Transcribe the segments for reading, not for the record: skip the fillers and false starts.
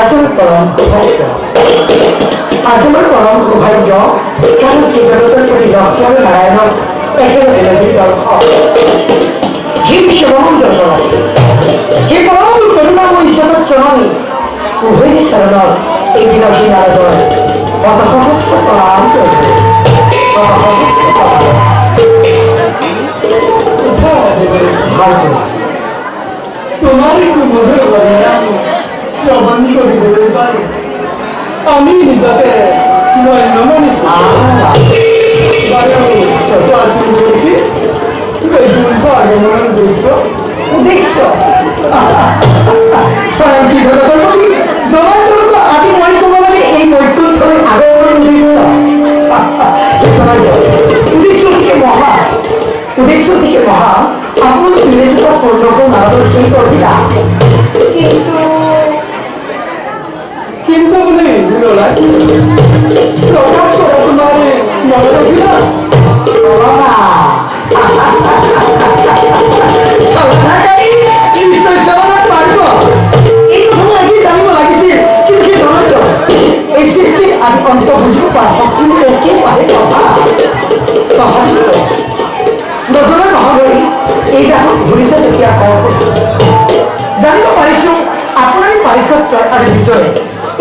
আসলে পরম সৌভাগ্য, আসলে পরম সৌভাগ্য কারণ কিশোরতার প্রতি ডক্টর নারায়ণ একেবারে নদীর দর্শ হে বিশ্বব্রহ্মাণ্ড হে পরম করুণাময় ঈশ্বর চরণে উভয় শরণ এই দিন কি নারায়ণ কত সহস্র প্রণাম করবে, কত সহস্র প্রণাম। তোমার একটু মধুর বলে শ্রবণ করে দেবে পারে আমি নিজকে নমনিছি আগমনের দৃশ্য উদ্দেশ্য স্বয়ং কি জগৎপতি জগৎ আদি মৈত্রী এই মৈত্রী আগমনের উদ্দেশ্য থেকে মহা, উদ্দেশ্য থেকে মহা আপন বিবেচিত পূর্ণক নারদ এই কবিতা কিন্তু কিন্তু বলে প্রকাশ করা তোমার মনে রাখি না এই সৃষ্টি আমি অন্ত বুঝতে পারবো কিন্তু কে পারে কথা দশরা মহাবলী এই দেখো ঘুরিছে যেতিয়া জানিব পাৰিছো আপোনাৰ পাৰিষদ চৰকাৰৰ বিষয়ে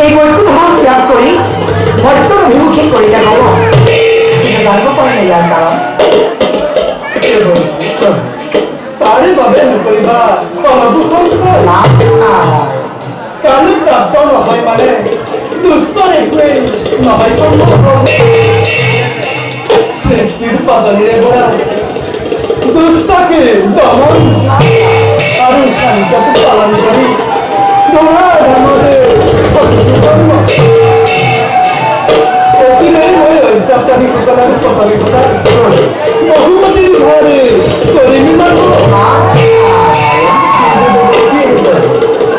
এই বৈকুণ্ঠ ধৰ্ম ত্যাগ কৰি মৰ্ত্য অভিমুখী কৰিলে হ'ব জানিব পাৰে ইয়াৰ কাৰণ তাৰে বাবে নকৰিবা অনুভূষণ কালি প্ৰাপ্ত নহয় মানে দুষ্টৰ একোৱে নহয় সৃষ্টিৰ পাতনিৰে পৰা দুষ্টকে দমন আৰু শান্তকে পালন কৰি তোমাৰ ধৰ্মৰে অচিৰেই হৈ অত্যাচাৰীসকলৰ পতনিকতা বহুমতীৰ ঘৰে কৰি নিৰ্মাণ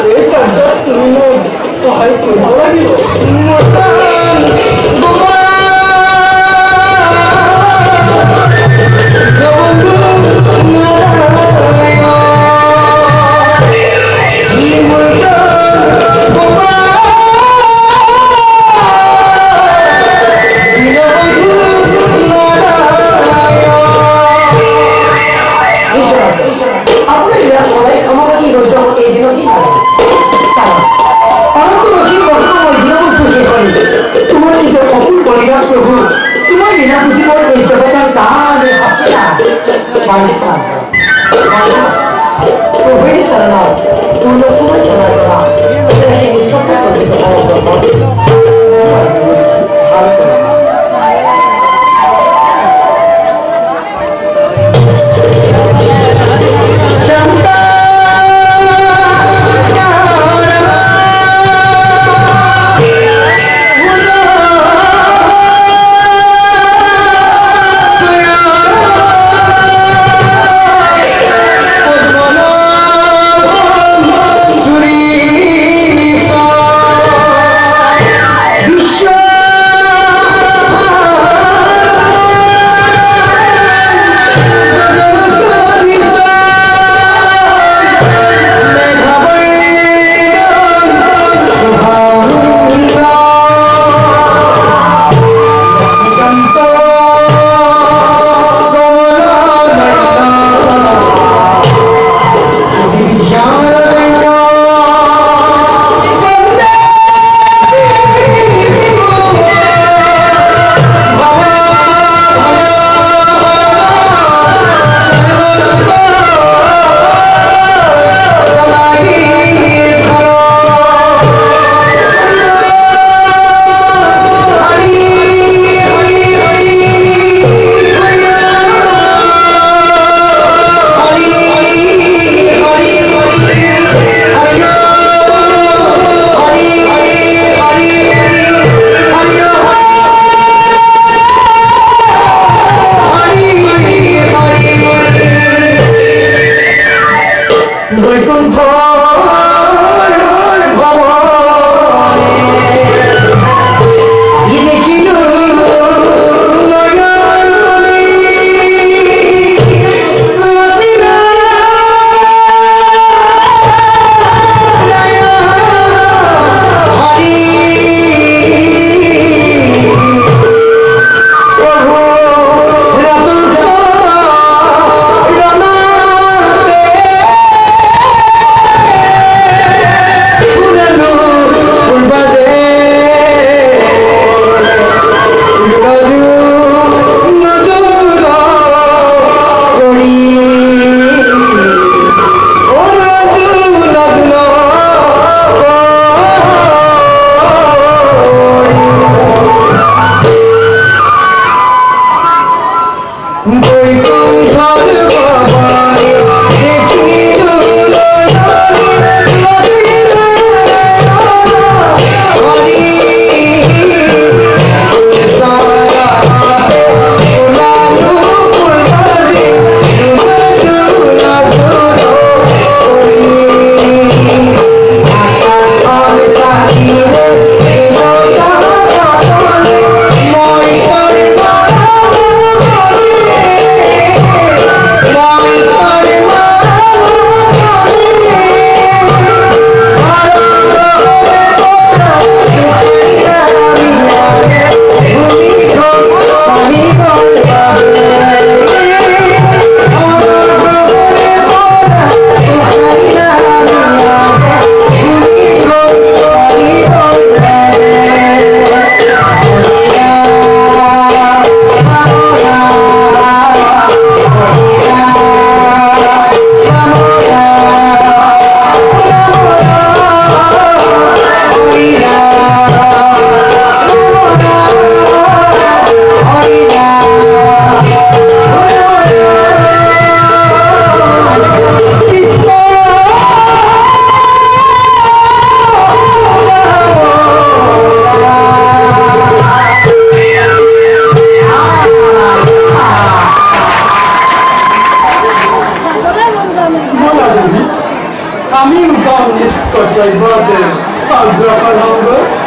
এই কাৰ্যত তুমি মোক সহায় কৰিব লাগিব Caminho Jones Scott, wody, Albrachalowy,